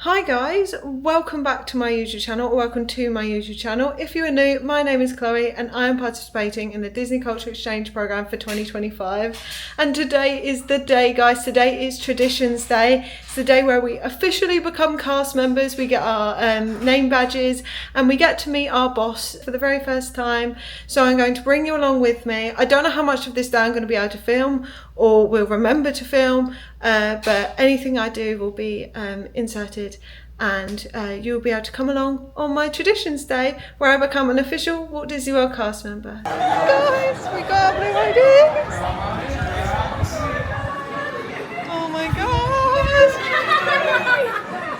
Hi guys, welcome back to my YouTube channel, or welcome to my YouTube channel. If you are new, my name is Chloe and I am participating in the Disney Culture Exchange Programme for 2025. And today is the day, guys. Today is Traditions Day. It's the day where we officially become cast members. We get our name badges and we get to meet our boss for the very first time. So I'm going to bring you along with me. I don't know how much of this day I'm going to be able to film or will remember to film, but anything I do will be inserted, and you'll be able to come along on my Traditions Day where I become an official Walt Disney World cast member. Guys, we got our blue IDs! Oh my god!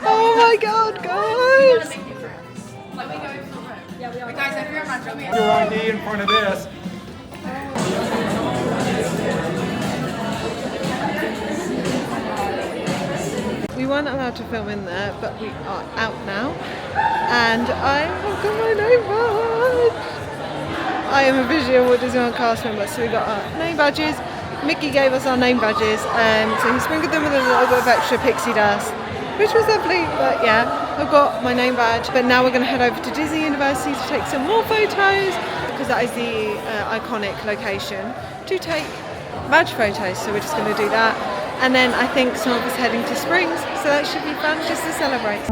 Oh my god, guys! Your ID in front of this. We weren't allowed to film in there, but we are out now, and I have got my name badge. I am officially a Walt Disney World cast member, so we got our name badges. Mickey gave us our name badges, so he sprinkled them with a little bit of extra pixie dust, which was lovely. But yeah, I've got my name badge. But now we're going to head over to Disney University to take some more photos, because that is the iconic location to take badge photos. So we're just going to do that. And then I think some of us heading to Springs, so that should be fun just to celebrate.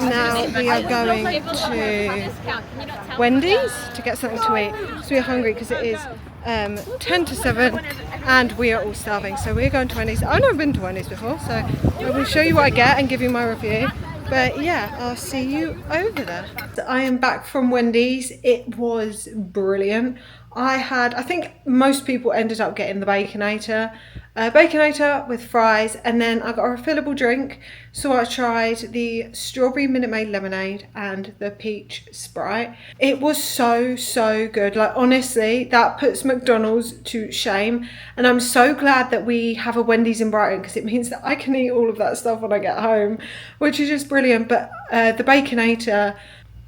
Now we are going to Wendy's to get something to eat. So we are hungry because it is 10 to 7 and we are all starving. So we're going to Wendy's. I've never been to Wendy's before, so I will show you what I get and give you my review. But yeah, I'll see you over there. I am back from Wendy's. It was brilliant. I think most people ended up getting the Baconator. Baconator with fries, and then I got a refillable drink. So I tried the strawberry Minute Maid lemonade and the peach Sprite. It was so good. Like, honestly, that puts McDonald's to shame. And I'm so glad that we have a Wendy's in Brighton, because it means that I can eat all of that stuff when I get home, which is just brilliant. But the Baconator,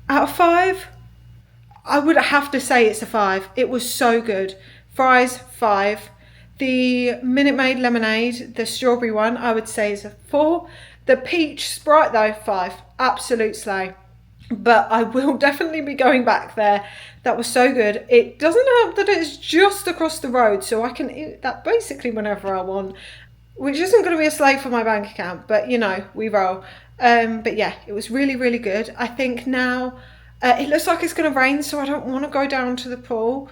out of 5, I would have to say it's a 5. It was so good. Fries, 5. The Minute Maid lemonade, the strawberry one, I would say is a 4. The peach Sprite though, 5. Absolute slay. But I will definitely be going back there. That was so good. It doesn't help that it's just across the road, so I can eat that basically whenever I want, which isn't going to be a slave for my bank account, but you know, we roll. But yeah, it was really good. I think now it looks like it's going to rain, so I don't want to go down to the pool.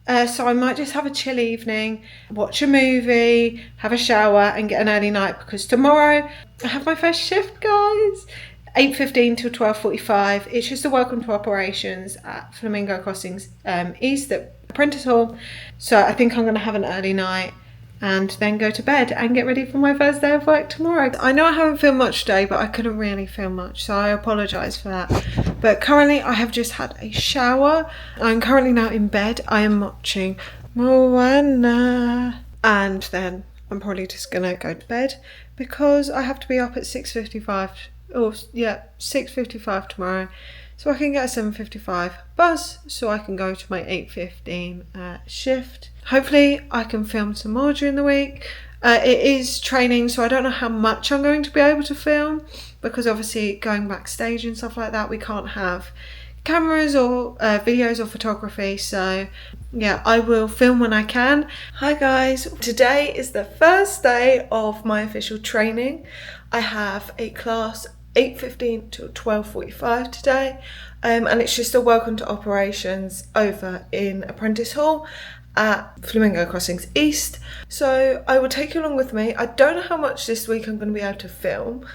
So I might just have a chill evening, watch a movie, have a shower and get an early night, because tomorrow I have my first shift, guys. 8:15 till 12:45. It's just a welcome to operations at Flamingo Crossings East at Apprentice Hall. So I think I'm going to have an early night and then go to bed and get ready for my first day of work tomorrow. I know I haven't filmed much today, but I couldn't really film much, so I apologise for that. But currently I have just had a shower. I'm currently now in bed. I am watching Moana, and then I'm probably just gonna go to bed because I have to be up at 6:55. Oh yeah, 6:55 tomorrow, so I can get a 7:55 bus so I can go to my 8:15 shift. Hopefully I can film some more during the week. It is training, so I don't know how much I'm going to be able to film, because obviously going backstage and stuff like that, we can't have cameras or videos or photography. So yeah, I will film when I can. Hi guys, today is the first day of my official training. I have a class 8:15 to 12:45 today, and it's just a welcome to operations over in Apprentice Hall at Flamingo Crossings East. So I will take you along with me. I don't know how much this week I'm going to be able to film,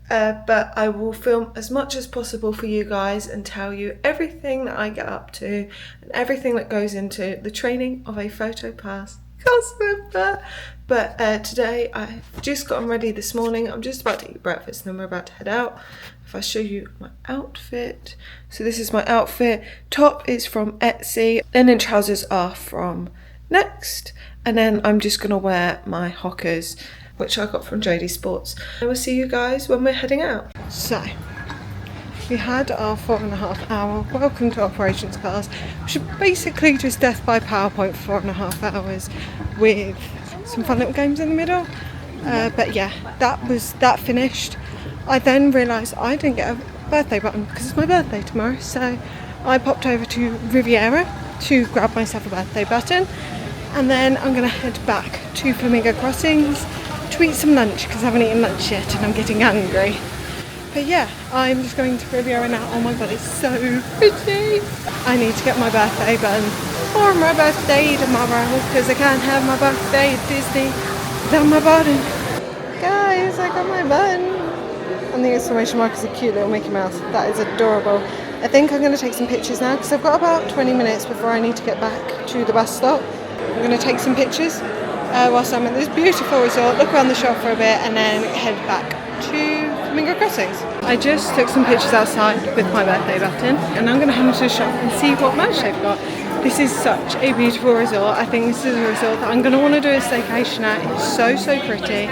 but I will film as much as possible for you guys and tell you everything that I get up to and everything that goes into the training of a PhotoPass cast member. But today I've just gotten ready this morning. I'm just about to eat breakfast and then we're about to head out. If I show you my outfit, so this is my outfit. Top is from Etsy, linen trousers are from Next, and then I'm just gonna wear my Hockers, which I got from JD Sports. I will see you guys when we're heading out. So we had our 4.5 hour welcome to operations class, which is basically just death by PowerPoint for 4.5 hours with some fun little games in the middle. But yeah, that finished. I then realised I didn't get a birthday button because it's my birthday tomorrow, so I popped over to Riviera to grab myself a birthday button, and then I'm going to head back to Flamingo Crossings to eat some lunch because I haven't eaten lunch yet and I'm getting hungry. But yeah, I'm just going to Riviera now. Oh my god, it's so pretty. I need to get my birthday button for my birthday tomorrow because I can't have my birthday at Disney without my button. Guys, I got my button. And the exclamation mark is a cute little Mickey Mouse. That is adorable. I think I'm going to take some pictures now because I've got about 20 minutes before I need to get back to the bus stop. I'm going to take some pictures whilst I'm at this beautiful resort, look around the shop for a bit and then head back to Flamingo Crossings. I just took some pictures outside with my birthday button and I'm going to head into the shop and see what merch they've got. This is such a beautiful resort. I think this is a resort that I'm going to want to do a staycation at. It's so, so pretty.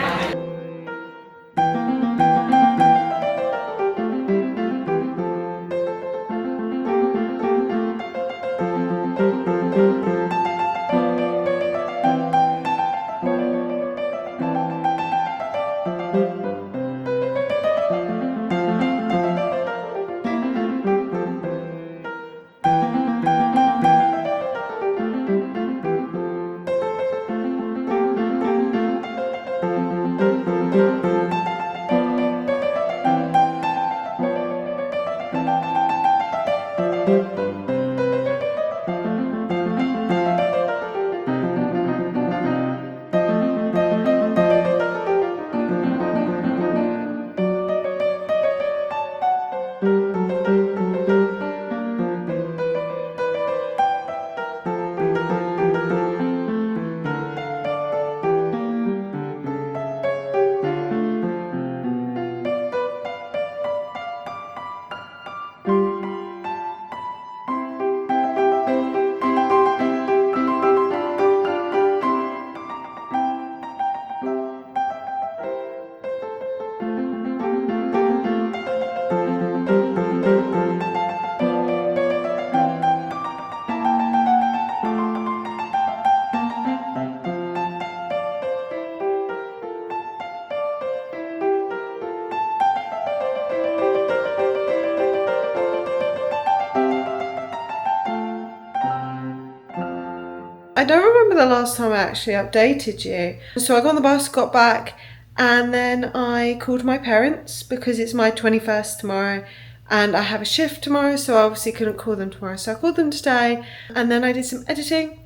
I don't remember the last time I actually updated you. So I got on the bus, got back, and then I called my parents because it's my 21st tomorrow and I have a shift tomorrow, so I obviously couldn't call them tomorrow. So I called them today and then I did some editing,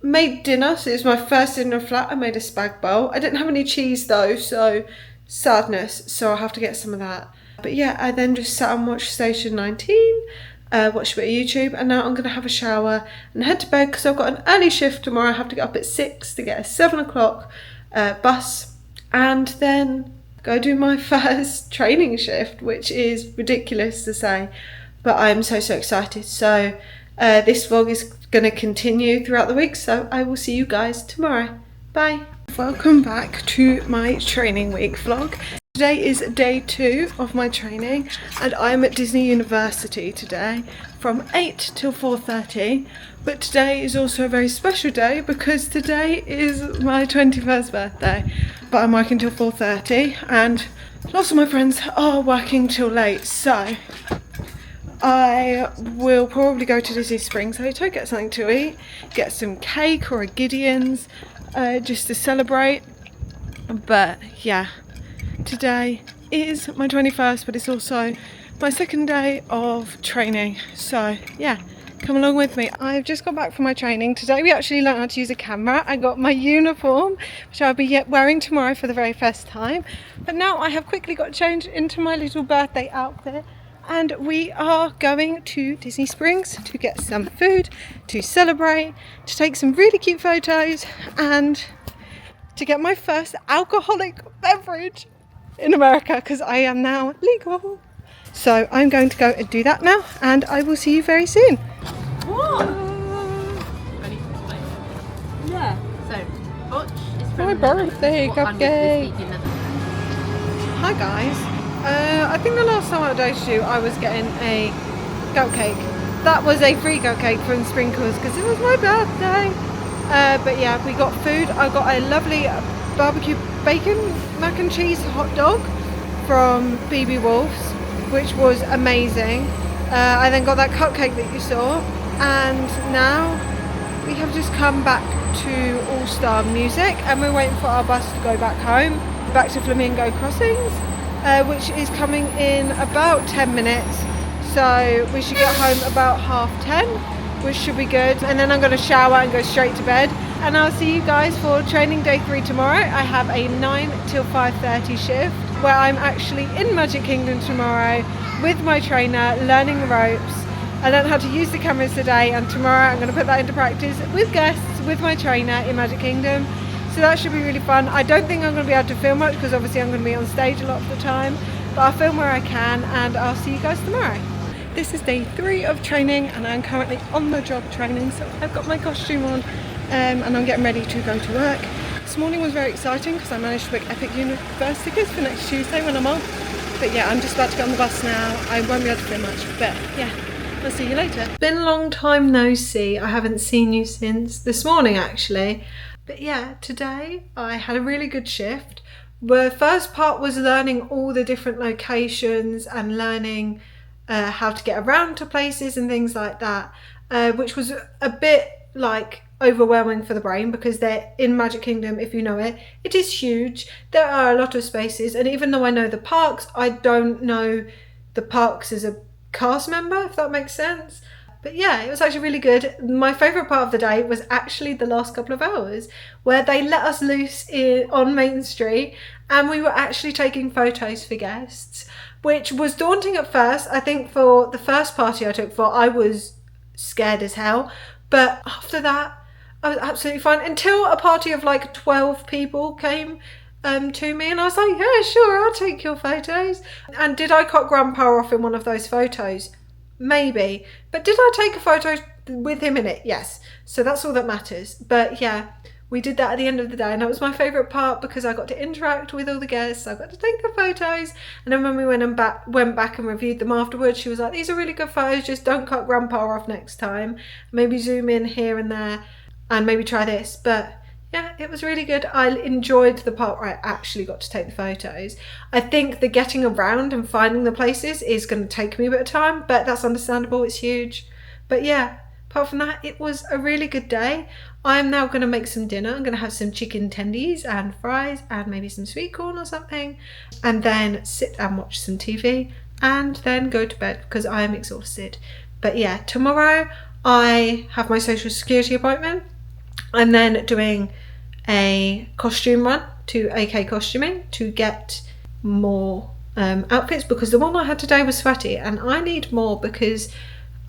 made dinner. So it was my first dinner flat. I made a spag bowl. I didn't have any cheese though, so sadness. So I'll have to get some of that. But yeah, I then just sat and watched Station 19. Watch a bit of YouTube, and now I'm going to have a shower and head to bed because I've got an early shift tomorrow. I have to get up at 6 to get a 7 o'clock bus and then go do my first training shift, which is ridiculous to say, but I'm so excited. So this vlog is going to continue throughout the week, so I will see you guys tomorrow. Bye. Welcome back to my training week vlog. Today is day 2 of my training and I'm at Disney University today from 8 till 4:30, but today is also a very special day because today is my 21st birthday, but I'm working till 4:30 and lots of my friends are working till late, so I will probably go to Disney Springs later, get something to eat, get some cake or a Gideon's just to celebrate. But yeah, today is my 21st, but it's also my second day of training, so yeah, come along with me. I've just got back from my training. Today we actually learned how to use a camera. I got my uniform, which I'll be wearing tomorrow for the very first time, but now I have quickly got changed into my little birthday outfit and we are going to Disney Springs to get some food, to celebrate, to take some really cute photos and to get my first alcoholic beverage in America because I am now legal. So I'm going to go and do that now and I will see you very soon. What? Yeah. So, Butch is from My birthday cupcake. Netherlands. Hi guys, I think the last time I dated you, I was getting a goat cake. That was a free goat cake from Sprinkles because it was my birthday. But yeah, we got food. I got a lovely barbecue bacon mac and cheese hot dog from BB Wolf's, which was amazing. I then got that cupcake that you saw, and now we have just come back to All Star Music, and we're waiting for our bus to go back home, back to Flamingo Crossings, which is coming in about 10 minutes. So we should get home about 10:30, which should be good. And then I'm going to shower and go straight to bed. And I'll see you guys for training day 3 tomorrow. I have a 9 till 5:30 shift where I'm actually in Magic Kingdom tomorrow with my trainer, learning the ropes. I learned how to use the cameras today, and tomorrow I'm going to put that into practice with guests, with my trainer in Magic Kingdom. So that should be really fun. I don't think I'm going to be able to film much because obviously I'm going to be on stage a lot of the time, but I'll film where I can, and I'll see you guys tomorrow. This is day 3 of training, and I'm currently on the job training, so I've got my costume on, and I'm getting ready to go to work. This morning was very exciting because I managed to book Epic Universe tickets for next Tuesday when I'm off. But yeah, I'm just about to get on the bus now. I won't be able to film much, but yeah, I'll see you later. Been a long time no see. I haven't seen you since this morning actually. But yeah, today I had a really good shift. The first part was learning all the different locations and learning how to get around to places and things like that, which was a bit like overwhelming for the brain because they're in Magic Kingdom. If you know it, it is huge. There are a lot of spaces, and even though I know the parks, I don't know the parks as a cast member, if that makes sense. But yeah, it was actually really good. My favourite part of the day was actually the last couple of hours where they let us loose on Main Street, and we were actually taking photos for guests, which was daunting at first. I think for the first party I took for, I was scared as hell. But after that, I was absolutely fine until a party of like 12 people came to me, and I was like, yeah, sure, I'll take your photos. And did I cut Grandpa off in one of those photos? Maybe. But did I take a photo with him in it? Yes. So that's all that matters. But yeah, we did that at the end of the day, and that was my favourite part because I got to interact with all the guests. I got to take the photos, and then when we went back and reviewed them afterwards, she was like, these are really good photos, just don't cut Grandpa off next time. Maybe zoom in here and there and maybe try this. But yeah, it was really good. I enjoyed the part where I actually got to take the photos. I think the getting around and finding the places is going to take me a bit of time, but that's understandable, it's huge. But yeah, apart from that, it was a really good day. I'm now going to make some dinner. I'm going to have some chicken tendies and fries and maybe some sweet corn or something, and then sit and watch some TV and then go to bed because I am exhausted. But yeah, tomorrow I have my social security appointment. I'm then doing a costume run to AK Costuming to get more outfits because the one I had today was sweaty, and I need more because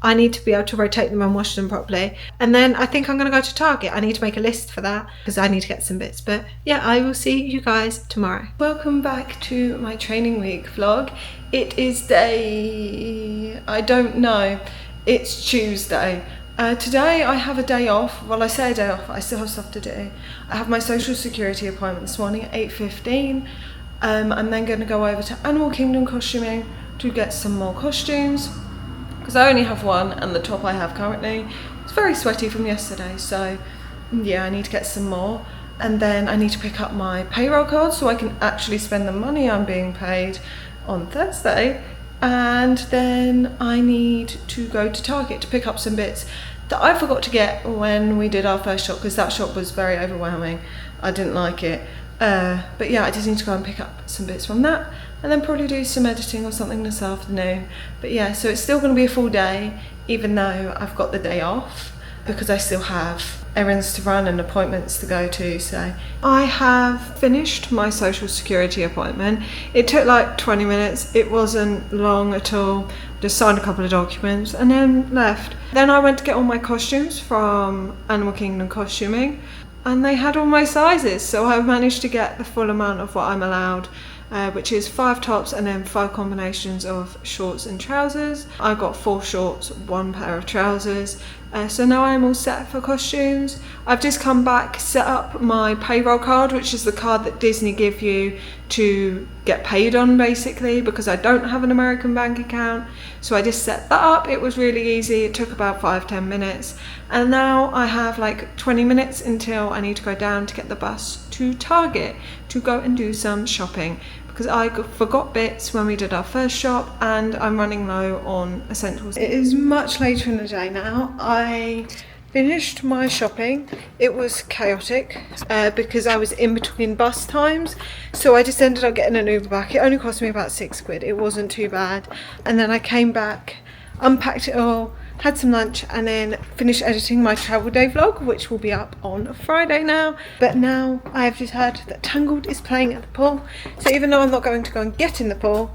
I need to be able to rotate them and wash them properly. And then I think I'm going to go to Target. I need to make a list for that because I need to get some bits. But yeah, I will see you guys tomorrow. Welcome back to my training week vlog. It is day, I don't know, it's Tuesday. Today I have a day off. Well, I say a day off, I still have stuff to do. I have my social security appointment this morning at 8:15. I'm then going to go over to Animal Kingdom Costuming to get some more costumes because I only have one, and the top I have currently is very sweaty from yesterday, so yeah, I need to get some more. And then I need to pick up my payroll card so I can actually spend the money I'm being paid on Thursday. And then I need to go to Target to pick up some bits that I forgot to get when we did our first shop because that shop was very overwhelming. I didn't like it. But yeah, I just need to go and pick up some bits from that and then probably do some editing or something this afternoon. But yeah, so it's still going to be a full day even though I've got the day off because I still have errands to run and appointments to go to. So I have finished my social security appointment. It took like 20 minutes. It wasn't long at all. Just signed a couple of documents and then left. Then I went to get all my costumes from Animal Kingdom Costuming, and they had all my sizes, so I've managed to get the full amount of what I'm allowed. which is 5 tops and then 5 combinations of shorts and trousers. I got 4 shorts, 1 pair of trousers. So now I'm all set for costumes. I've just come back, set up my payroll card, which is the card that Disney give you to get paid on basically, because I don't have an American bank account. So I just set that up. It was really easy. It took about 5-10 minutes. And now I have like 20 minutes until I need to go down to get the bus to Target to go and do some shopping, because I forgot bits when we did our first shop and I'm running low on essentials. It is much later in the day now. I finished my shopping. It was chaotic because I was in between bus times, so I just ended up getting an Uber back. It only cost me about £6. It wasn't too bad. And then I came back, unpacked it all, had some lunch, and then finished editing my travel day vlog, which will be up on Friday now. But now I have just heard that Tangled is playing at the pool, so even though I'm not going to go and get in the pool,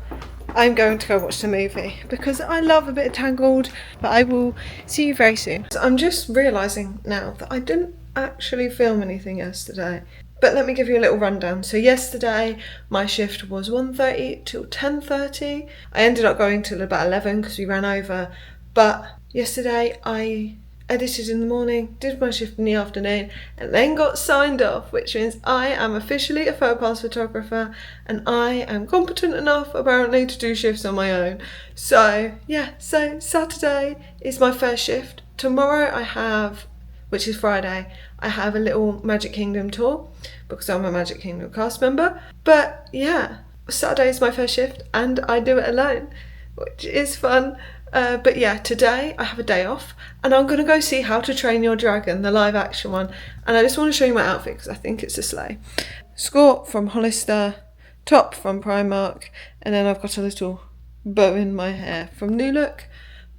I'm going to go watch the movie because I love a bit of Tangled. But I will see you very soon. So I'm just realising now that I didn't actually film anything yesterday. But let me give you a little rundown. So yesterday my shift was 1:30 till 10:30. I ended up going till about 11 because we ran over. But yesterday I edited in the morning, did my shift in the afternoon, and then got signed off, which means I am officially a PhotoPass photographer and I am competent enough apparently to do shifts on my own. So yeah, so Saturday is my first shift. Tomorrow I have, which is Friday, I have a little Magic Kingdom tour because I'm a Magic Kingdom cast member. But yeah, Saturday is my first shift and I do it alone, which is fun. But yeah, today I have a day off and I'm going to go see How to Train Your Dragon, the live action one. And I just want to show you my outfit because I think it's a slay. Skirt from Hollister, top from Primark, and then I've got a little bow in my hair from New Look.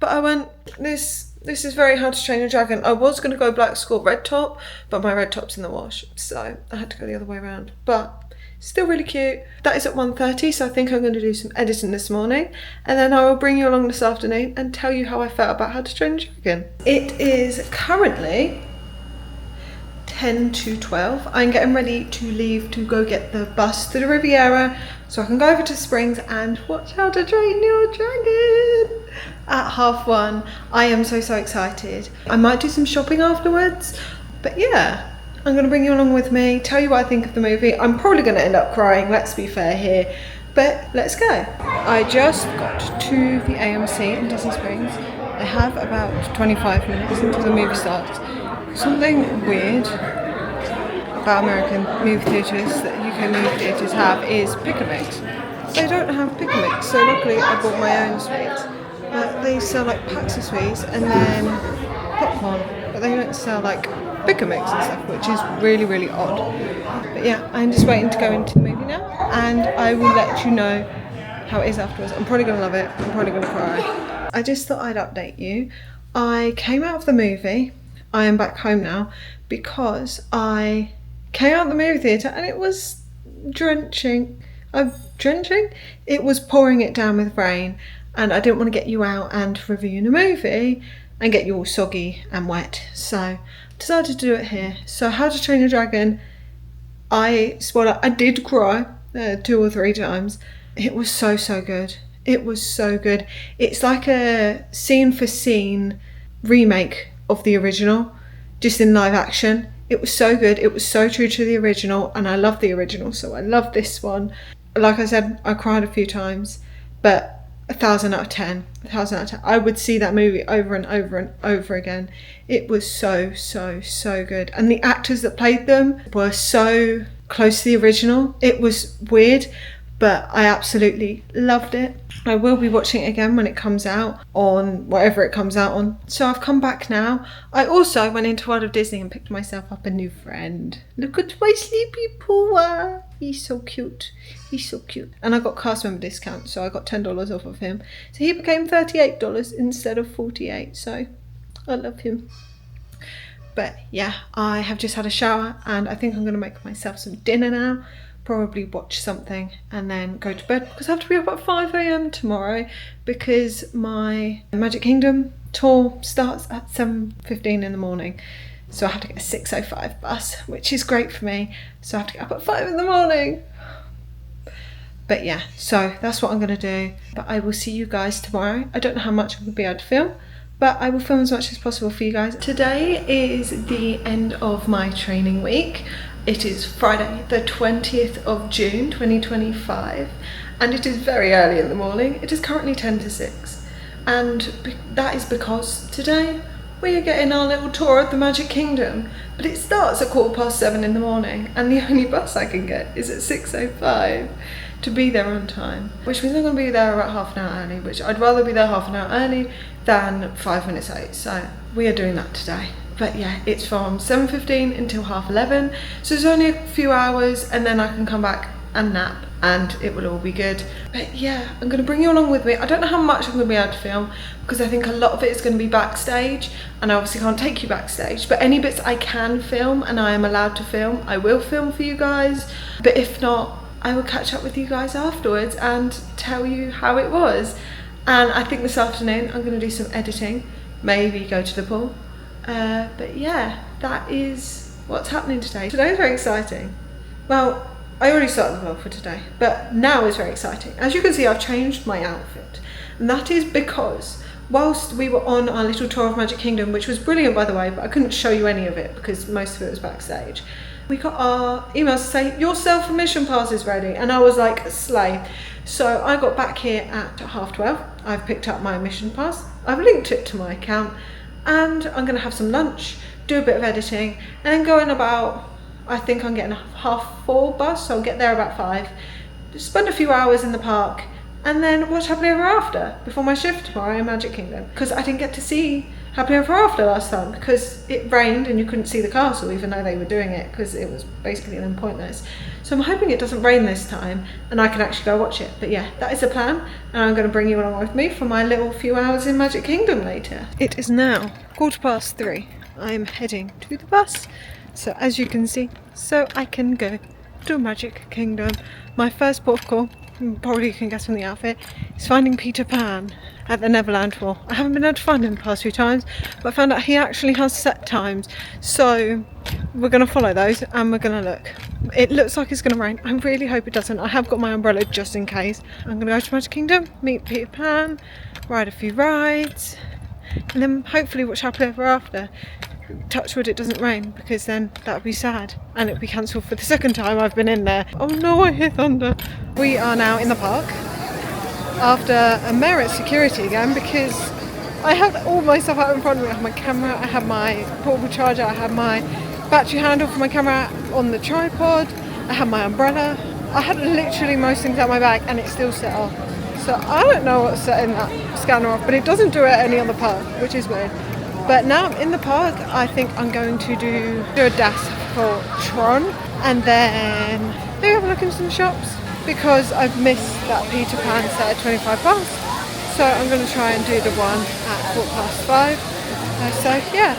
But I went, this is very How to Train Your Dragon. I was going to go black skirt, red top, but my red top's in the wash, so I had to go the other way around. But still really cute. That is at 1:30, so I think I'm going to do some editing this morning, and then I will bring you along this afternoon and tell you how I felt about How to Train Your Dragon. It is currently 10 to 12. I'm getting ready to leave to go get the bus to the Riviera so I can go over to Springs and watch How to Train Your Dragon at 1:30. I am so excited. I might do some shopping afterwards, but yeah, I'm going to bring you along with me, tell you what I think of the movie. I'm probably going to end up crying, let's be fair here, but let's go. I just got to the AMC in Disney Springs. I have about 25 minutes until the movie starts. Something weird about American movie theatres that UK movie theatres have is pick a mix. They don't have pick a mix, so luckily I bought my own sweets. But they sell like packs of sweets and then popcorn, but they don't sell like pick a mix and stuff, which is really odd. But yeah, I'm just waiting to go into the movie now and I will let you know how it is afterwards. I'm probably going to love it, I'm probably going to cry. I just thought I'd update you. I came out of the movie, I am back home now, because I came out of the movie theatre and it was drenching. It was pouring it down with rain and I didn't want to get you out and review the movie and get you all soggy and wet, so decided to do it here. So How to Train Your Dragon, I did cry 2 or 3 times. It was so good. It was so good. It's like a scene for scene remake of the original, just in live action. It was so good. It was so true to the original and I love the original, so I love this one. Like I said, I cried a few times, but 1,000 out of 10. 1,000 out of 10. I would see that movie over and over again. It was so good. And the actors that played them were so close to the original. It was weird, but I absolutely loved it. I will be watching it again when it comes out on whatever it comes out on. So I've come back now. I also went into World of Disney and picked myself up a new friend. Look at my sleepy Pua. He's so cute. He's so cute. And I got cast member discount, so I got $10 off of him. So he became $38 instead of $48. So I love him. But yeah, I have just had a shower and I think I'm going to make myself some dinner now. Probably watch something and then go to bed because I have to be up at 5 AM tomorrow because my Magic Kingdom tour starts at 7:15 in the morning. So I have to get a 6:05 bus, which is great for me. So I have to get up at 5 in the morning. But yeah, so that's what I'm going to do. But I will see you guys tomorrow. I don't know how much I'm going to be able to film, but I will film as much as possible for you guys. Today is the end of my training week. It is Friday the 20th of June 2025 and it is very early in the morning. It is currently 10 to 6 and that is because today we are getting our little tour of the Magic Kingdom, but it starts at 7:15 in the morning and the only bus I can get is at 6:05 to be there on time, which means I'm going to be there about half an hour early, which I'd rather be there half an hour early than 5 minutes late, so we are doing that today. But yeah, it's from 7:15 until 11:30, so it's only a few hours and then I can come back and nap and it will all be good. But yeah, I'm going to bring you along with me. I don't know how much I'm going to be able to film because I think a lot of it is going to be backstage and I obviously can't take you backstage, but any bits I can film and I am allowed to film, I will film for you guys. But if not, I will catch up with you guys afterwards and tell you how it was. And I think this afternoon I'm going to do some editing, maybe go to the pool. But yeah, that is what's happening today. Today is very exciting. Well, I already started the vlog for today, but now is very exciting. As you can see, I've changed my outfit. And that is because whilst we were on our little tour of Magic Kingdom, which was brilliant by the way, but I couldn't show you any of it because most of it was backstage, we got our emails to say, your self-admission pass is ready. And I was like, slay. So I got back here at 12:30. I've picked up my admission pass. I've linked it to my account. And I'm going to have some lunch, do a bit of editing, and then go in about, I think I'm getting a 4:30 bus, so I'll get there about 5. Just spend a few hours in the park, and then watch Happily Ever After before my shift tomorrow in Magic Kingdom. Because I didn't get to see Happily Ever After last time because it rained and you couldn't see the castle even though they were doing it because it was basically then pointless. So I'm hoping it doesn't rain this time and I can actually go watch it. But yeah, that is the plan and I'm going to bring you along with me for my little few hours in Magic Kingdom later. It is now 3:15. I'm heading to the bus. So as you can see, so I can go to Magic Kingdom. My first port of call, probably you can guess from the outfit, is finding Peter Pan at the Neverland Wall. I haven't been able to find him the past few times, but I found out he actually has set times. So we're going to follow those and we're going to look. It looks like it's going to rain. I really hope it doesn't. I have got my umbrella just in case. I'm going to go to Magic Kingdom, meet Peter Pan, ride a few rides, and then hopefully watch Happily Ever After. Touch wood it doesn't rain because then that would be sad and it would be cancelled for the second time I've been in there. Oh no, I hear thunder. We are now in the park after a merit security again because I had all my stuff out in front of me. I had my camera, I had my portable charger, I had my battery handle for my camera on the tripod, I had my umbrella. I had literally most things out of my bag and it still set off. So I don't know what's setting that scanner off, but it doesn't do it at any other park, which is weird. But now I'm in the park, I think I'm going to do a dash for Tron and then maybe have a look in some shops because I've missed that Peter Pan set at 25 past. So I'm going to try and do the one at 5:15. So yeah.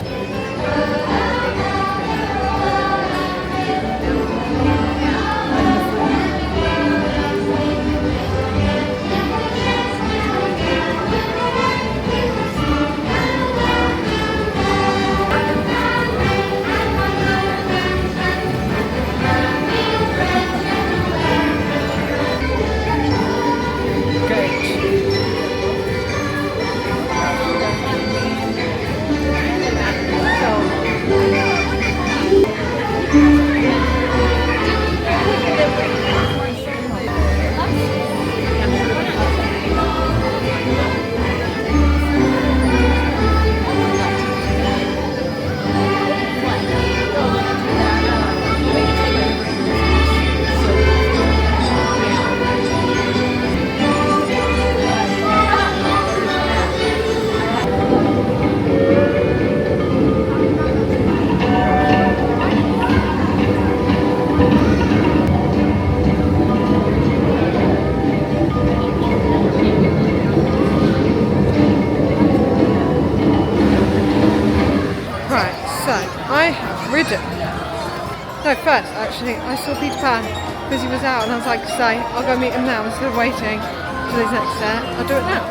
No, first actually I saw Peter Pan because he was out and I was like, say, I'll go meet him now instead of waiting till he's next there. I'll do it now.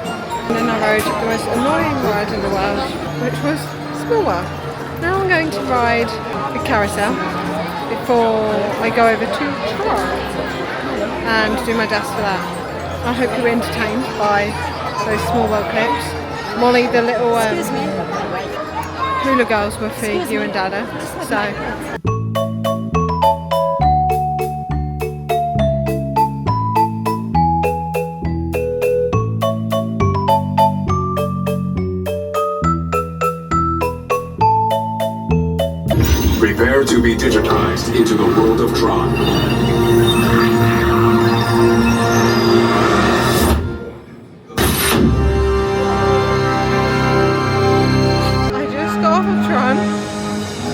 And then I rode the most annoying ride in the world, which was Small World. Now I'm going to ride the carousel before I go over to Tron. and do my best for that. I hope you were entertained by those small world clips. Molly, the little hula girls were for you and Dada. So. Prepare to be digitized into the world of Tron. I just got off of Tron.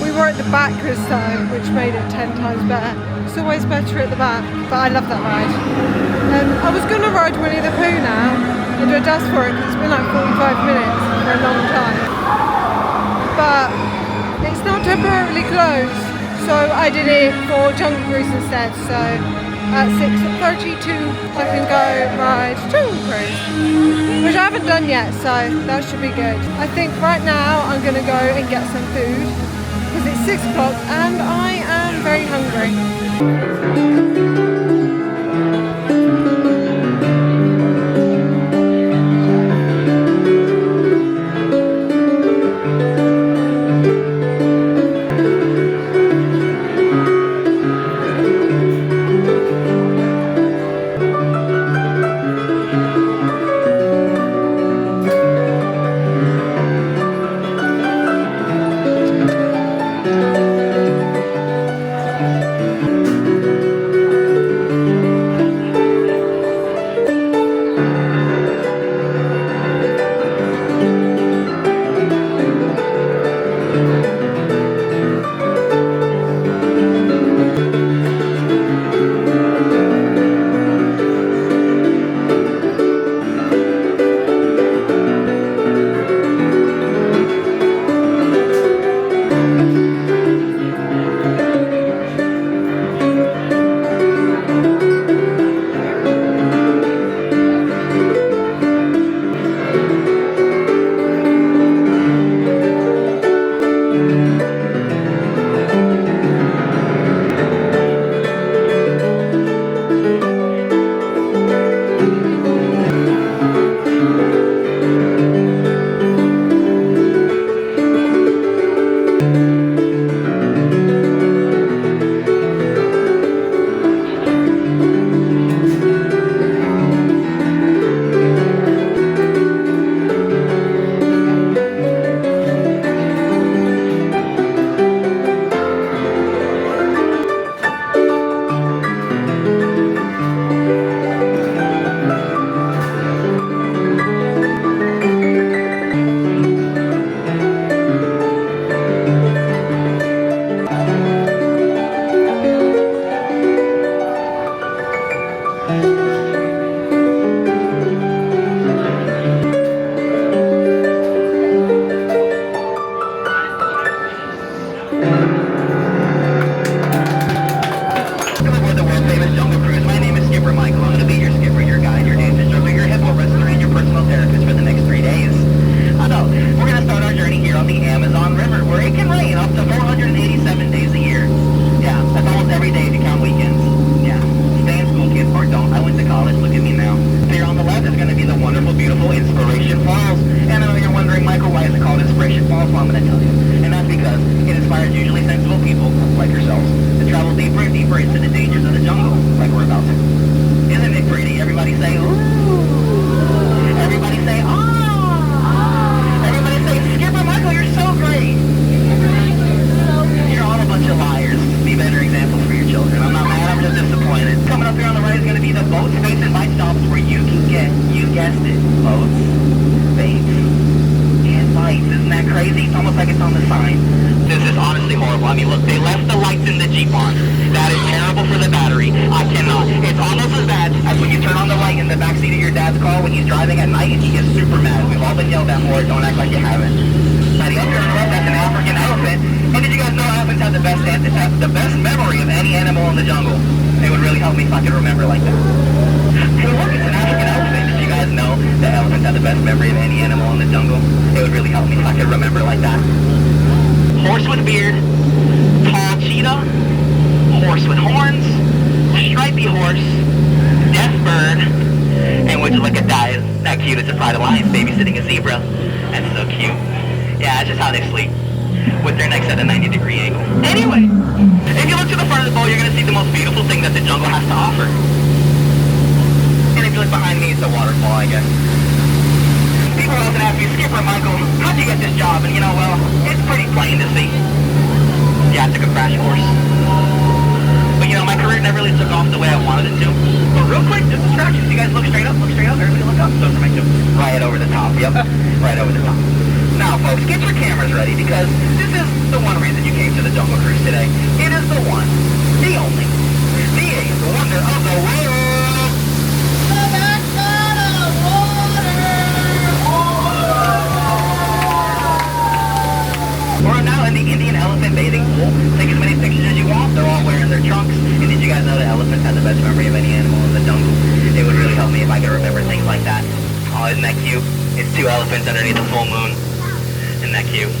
We were at the back this time, which made it 10 times better. It's always better at the back, but I love that ride. I was going to ride Winnie the Pooh now and do a dust for it because it's been like 45 minutes for a long time. But it's now temporarily closed, so I did it for Jungle Cruise instead. So at 6:32 I can go ride Jungle Cruise, which I haven't done yet, so that should be good. I think right now I'm going to go and get some food because it's 6 o'clock and I am very hungry. bird. And would you look at that? Isn't that cute? It's a pride of lions babysitting a zebra. That's so cute. Yeah, that's just how they sleep, with their necks at a 90-degree angle. Anyway, if you look to the front of the boat, you're going to see the most beautiful thing that the jungle has to offer. And if you look behind me, it's a waterfall, I guess. People often ask me, Skipper Michael, how'd you get this job? And you know, well, it's pretty plain to see. Yeah, I took a crash course. But you know, my career never really took off the way I wanted it to. But real quick, just distractions. You guys look straight up, everybody look up. So for my right over the top, yep, right over the top. Now folks, get your cameras ready because this is the one reason you came to the Jungle Cruise today. It is the one, the only, the eighth wonder of the world. The backside of water. We're now in the Indian elephant bathing pool. Take as many pictures as you want. They're all wearing their trunks. And did you guys know that elephants have the best memory of any animal in the jungle? It would really help me if I could remember things like that. Oh, isn't that cute? It's two elephants underneath the full moon. Isn't that cute?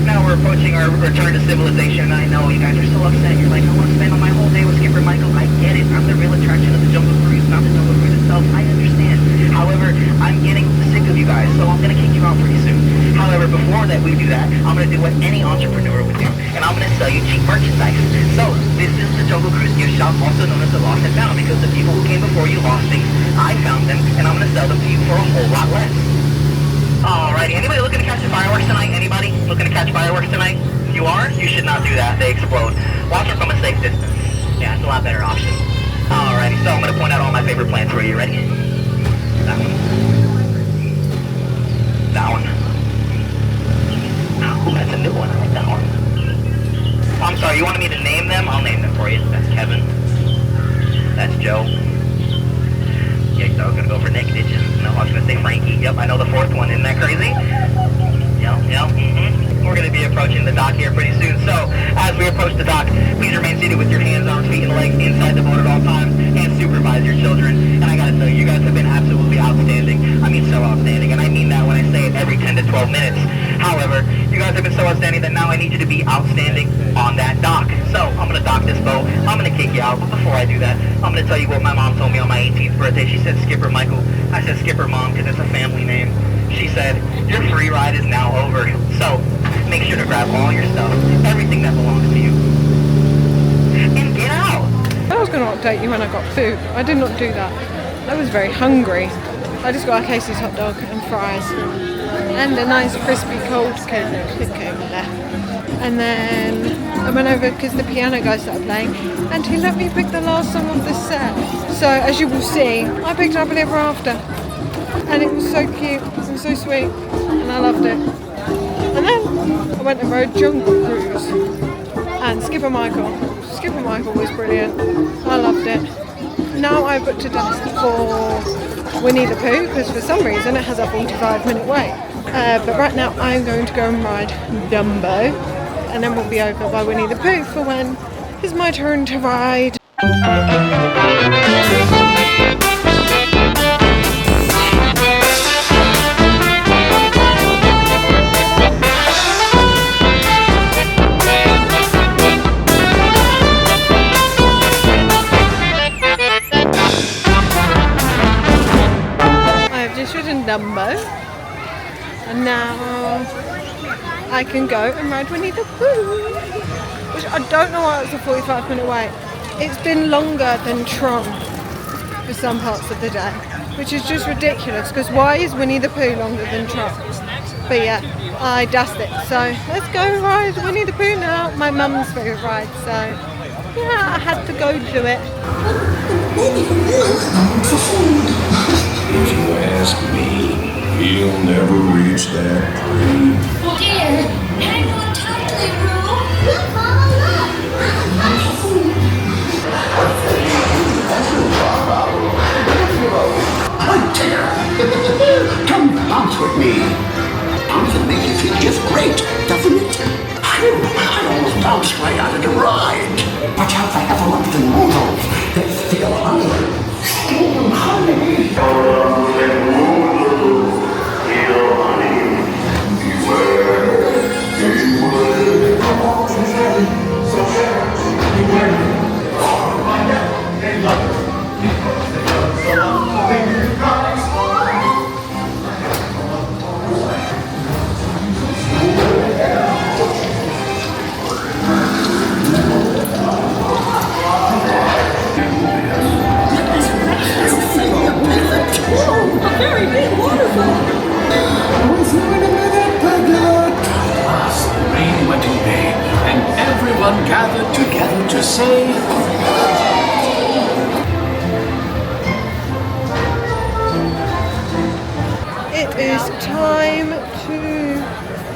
Now we're approaching our return to civilization. I know you guys are so upset. You're like, I want to spend my whole day with Skipper Michael. I get it. I'm the real attraction of the Jungle Cruise, not the Jungle Cruise itself. I understand. However, I'm getting sick of you guys, so I'm going to kick you out pretty soon. However, before that we do that, I'm going to do what any entrepreneur would do, and I'm going to sell you cheap merchandise. So, this is the Jungle Cruise gift shop, also known as the Lost and Found, because the people who came before you lost things. I found them, and I'm going to sell them to you for a whole lot less. Alrighty, anybody looking to catch the fireworks tonight? Anybody looking to catch fireworks tonight? You are? You should not do that. They explode. Watch them from a safe distance. Yeah, it's a lot better option. Alrighty, so I'm going to point out all my favorite plants for you. You ready? That one. That one. Oh, that's a new one. I like that one. I'm sorry, you wanted me to name them? I'll name them for you. That's Kevin. That's Joe. Yeah, I was going to go for Nick, did you? No, I was going to say Frankie. Yep, I know the fourth one. Isn't that crazy? Yep. We're going to be approaching the dock here pretty soon. So, as we approach the dock, please remain seated with your hands, arms, feet, and legs inside the boat at all times, and supervise your children. And I got to tell you, you guys have been absolutely outstanding. I mean, so outstanding. And I mean that when I say it every 10 to 12 minutes. However, you guys have been so outstanding that now I need you to be outstanding on that dock. So, I'm going to dock this boat. I'm going to kick you out. But before I do that, I'm going to tell you what my mom told me on my 18th birthday. She said, Skipper Michael. I said, Skipper Mom, because it's a family name. She said, your free ride is now over. So, make sure to grab all your stuff, everything that belongs to you, and get out. I was going to update you when I got food. I did not do that. I was very hungry. I just got a Casey's hot dog and fries and a nice crispy cold cake there. And then I went over because the piano guy started playing and he let me pick the last song of the set. So as you will see, I picked it up an ever after. And it was so cute, it was so sweet, and I loved it. And then I went and rode Jungle Cruise, and Skipper Michael was brilliant, I loved it. Now I booked a desk for Winnie the Pooh, because for some reason it has a 45-minute wait. But right now I'm going to go and ride Dumbo, and then we'll be over by Winnie the Pooh for when it's my turn to ride. Dumbo, and now I can go and ride Winnie the Pooh, which I don't know why it's a 45-minute wait. It's been longer than Tron for some parts of the day, which is just ridiculous, because why is Winnie the Pooh longer than Tron? But yeah, I dassed it, so let's go ride Winnie the Pooh now, my mum's favourite ride, so yeah, I had to go do it. If you ask me, he'll never reach that dream. Dear, hang on tightly, Roo. Look, Mama, Oh dear! Come bounce with me. Bouncing makes you feel just great, doesn't it? Phew, I almost bounced right out of the ride. Watch out for heffalumps and noodles. They feel hungry. Steam honey. It is time to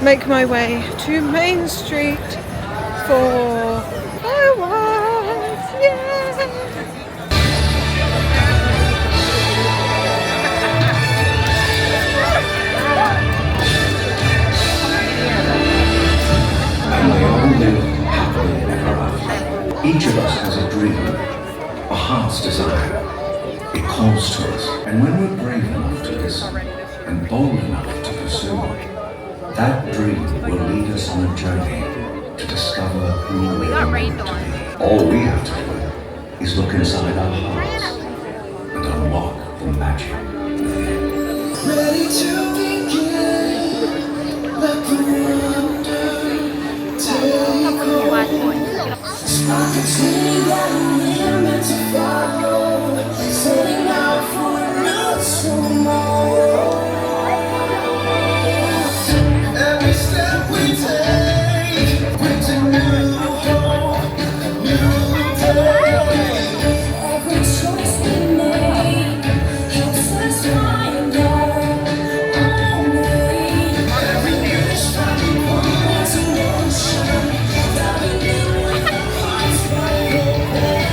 make my way to Main Street for fireworks. Yeah! And they all live happily ever after. Each of us has a dream, a heart's desire. It calls to us, and when we're brave enough to listen and bold enough to pursue it, that dream will lead us on a journey to discover who we are meant to be. All we have to do is look inside our hearts and unlock the magic within. Ready to begin, let the wonder take hold. Sparkles hitting that we're meant to follow, setting out for a new tomorrow. Every step we take brings a new hope, a new day. Every choice we make helps us find our own way. Every wish finding one's emotion, diving in with our hearts wide open.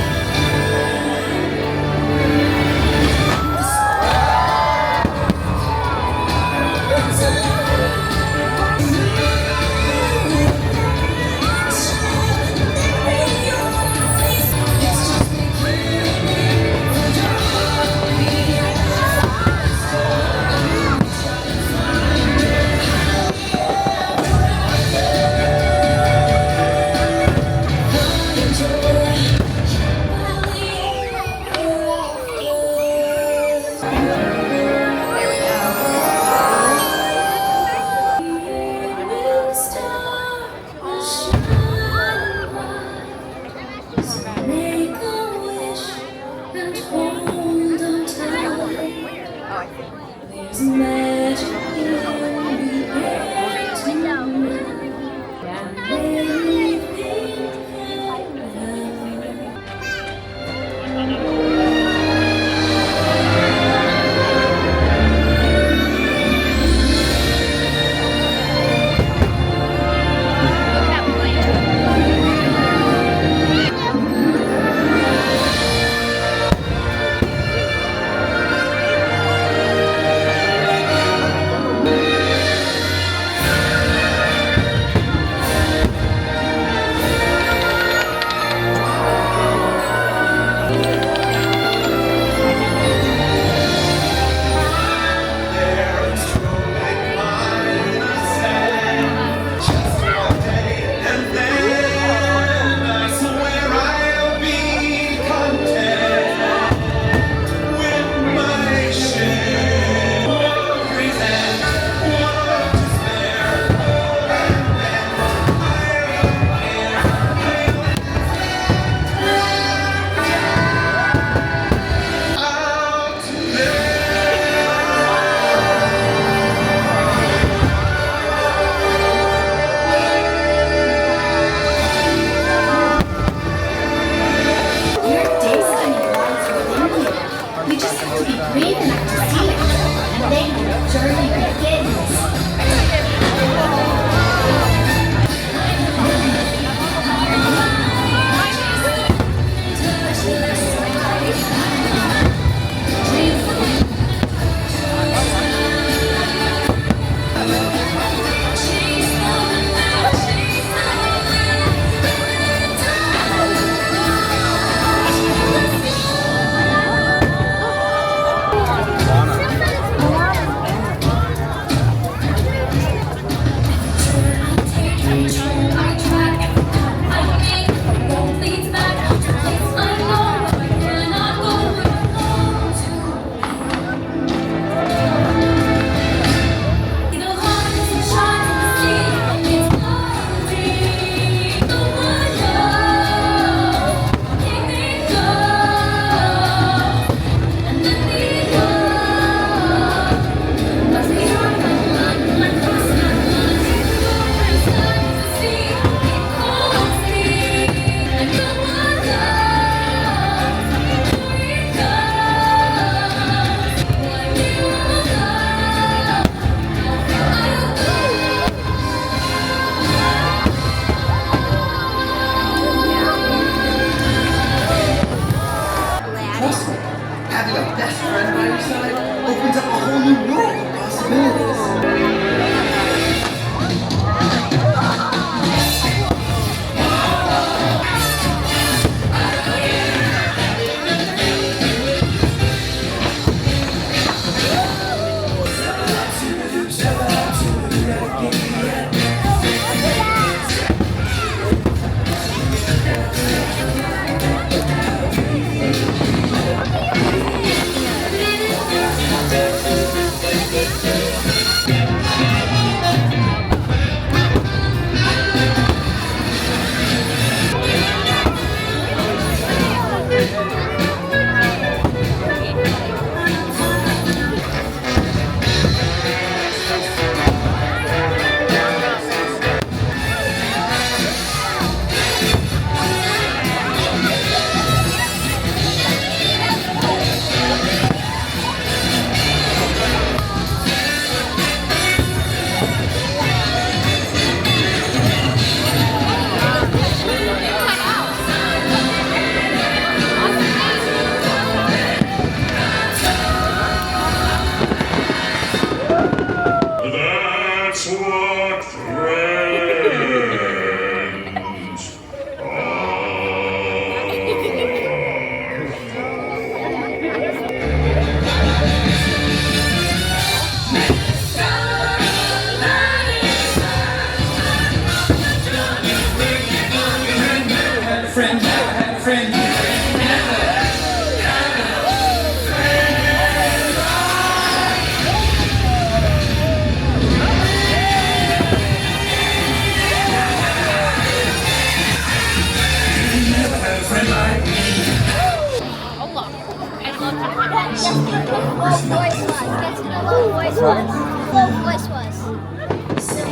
full voice was.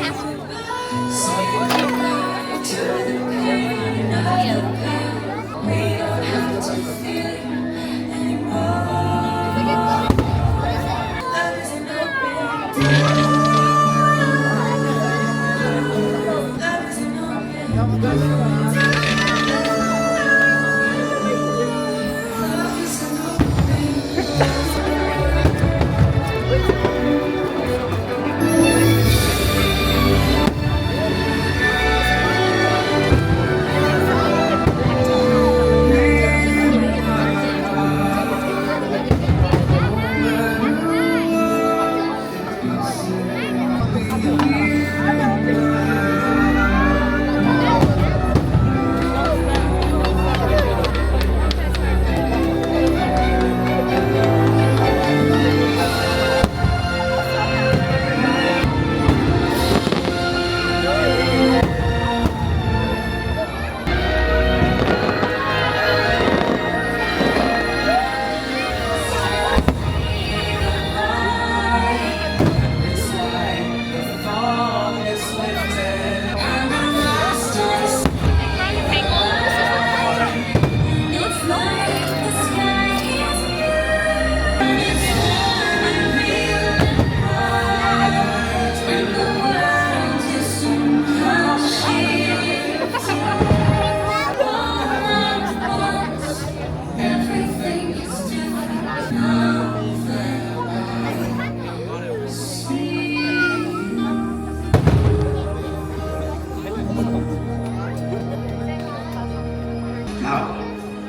Now,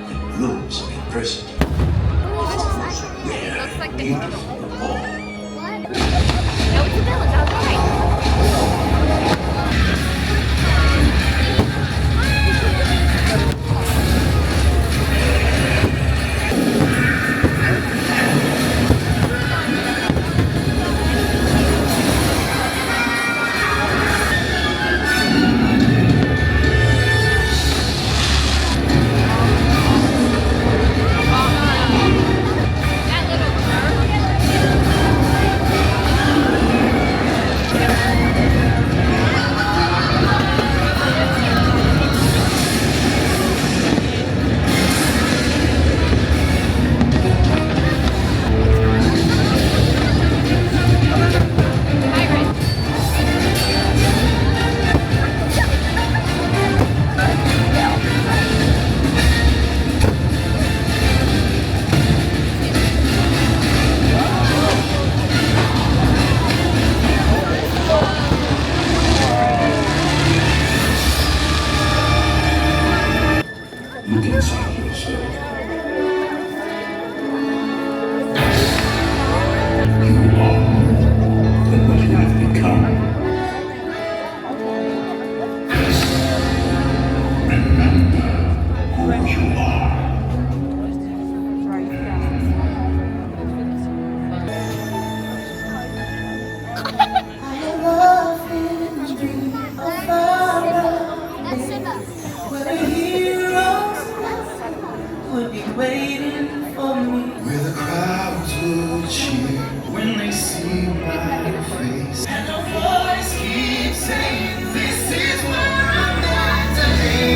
it blooms in adversity. It's the most rare, beautiful of all. No, it's a villain, that's right. Look inside yourself. You are more than what you have become. Remember who you are. That's Simba. Would be waiting for me Where the crowds will cheer when they see my face. and a voice keeps saying, "This is where I'm meant to be."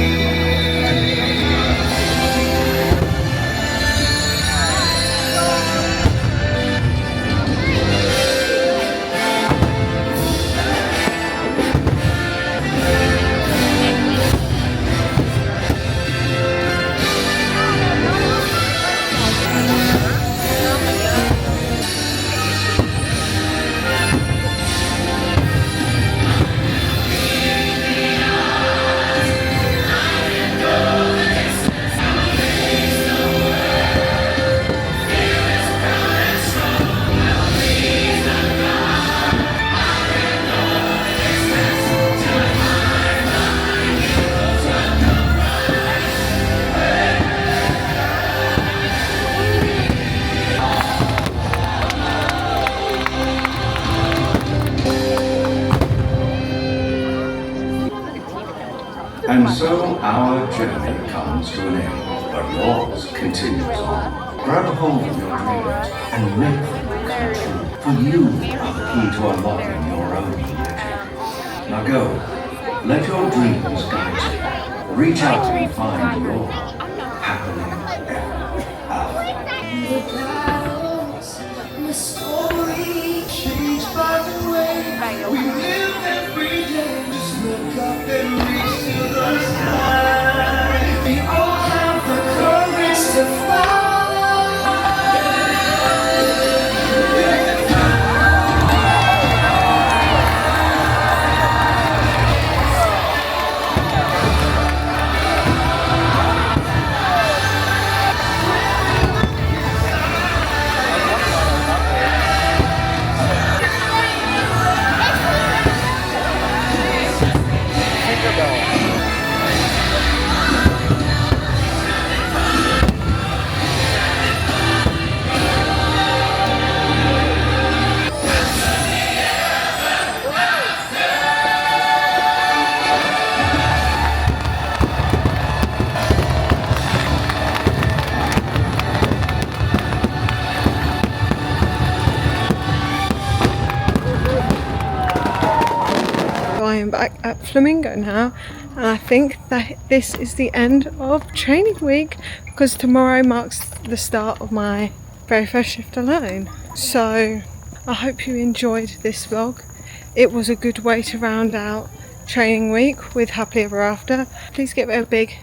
And so our journey comes to an end, but yours continues on. Grab a hold of your dreams and make them come true. For you are the key to unlocking your own magic. Now go. Let your dreams guide you. Reach out and find your happily ever after. The story changed by the way we live every day. Just look up and reach to the sky. We all have the courage to fly. I am back at Flamingo now, and I think that this is the end of training week because tomorrow marks the start of my very first shift alone. So I hope you enjoyed this vlog. It was a good way to round out training week with Happily Ever After. Please give it a big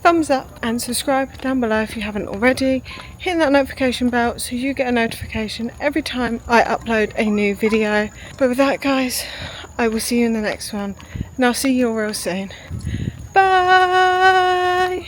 thumbs up and subscribe down below if you haven't already. Hit that notification bell so you get a notification every time I upload a new video. But with that, guys, I will see you in the next one, and I'll see you all real soon. Bye!